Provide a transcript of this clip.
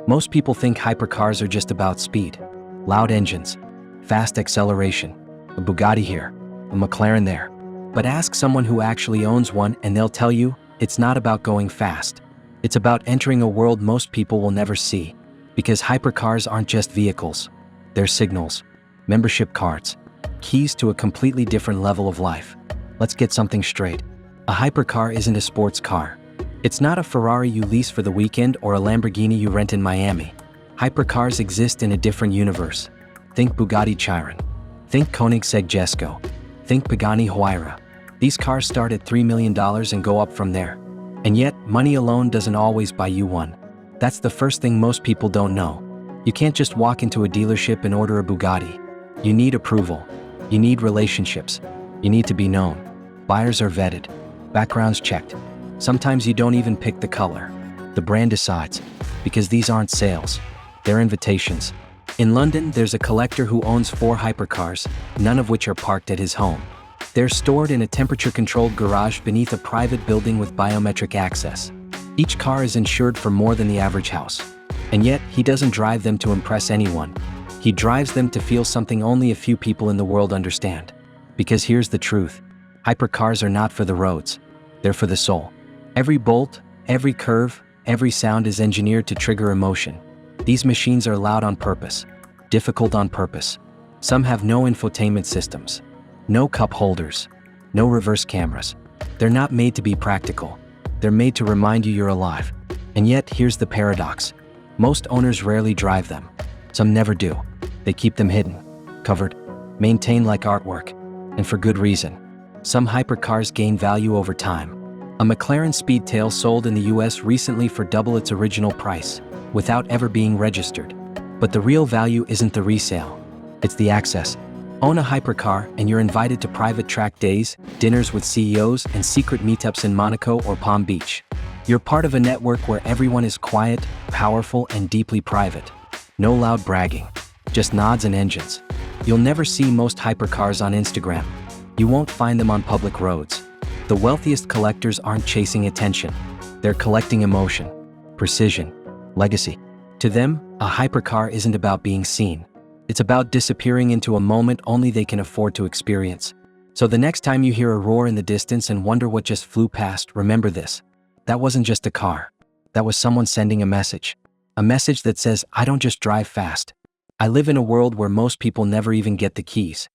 Most people think hypercars are just about speed, loud engines, fast acceleration, a Bugatti here, a McLaren there. But ask someone who actually owns one and they'll tell you it's not about going fast. It's about entering a world most people will never see. Because hypercars aren't just vehicles. They're signals, membership cards, keys to a completely different level of life. Let's get something straight. A hypercar isn't a sports car. It's not a Ferrari you lease for the weekend or a Lamborghini you rent in Miami. Hypercars exist in a different universe. Think Bugatti Chiron. Think Koenigsegg Jesko. Think Pagani Huayra. These cars start at $3 million and go up from there. And yet, money alone doesn't always buy you one. That's the first thing most people don't know. You can't just walk into a dealership and order a Bugatti. You need approval. You need relationships. You need to be known. Buyers are vetted. Backgrounds checked. Sometimes you don't even pick the color. The brand decides. Because these aren't sales. They're invitations. In London, there's a collector who owns 4 hypercars, none of which are parked at his home. They're stored in a temperature-controlled garage beneath a private building with biometric access. Each car is insured for more than the average house. And yet, he doesn't drive them to impress anyone. He drives them to feel something only a few people in the world understand. Because here's the truth. Hypercars are not for the roads. They're for the soul. Every bolt, every curve, every sound is engineered to trigger emotion. These machines are loud on purpose, difficult on purpose. Some have no infotainment systems, no cup holders, no reverse cameras. They're not made to be practical. They're made to remind you you're alive. And yet, here's the paradox. Most owners rarely drive them. Some never do. They keep them hidden, covered, maintained like artwork. And for good reason. Some hypercars gain value over time. A McLaren Speedtail sold in the US recently for double its original price, without ever being registered. But the real value isn't the resale. It's the access. Own a hypercar and you're invited to private track days, dinners with CEOs, and secret meetups in Monaco or Palm Beach. You're part of a network where everyone is quiet, powerful, and deeply private. No loud bragging, just nods and engines. You'll never see most hypercars on Instagram. You won't find them on public roads. The wealthiest collectors aren't chasing attention. They're collecting emotion, precision, legacy. To them, a hypercar isn't about being seen. It's about disappearing into a moment only they can afford to experience. So the next time you hear a roar in the distance and wonder what just flew past, remember this. That wasn't just a car. That was someone sending a message. A message that says, I don't just drive fast. I live in a world where most people never even get the keys.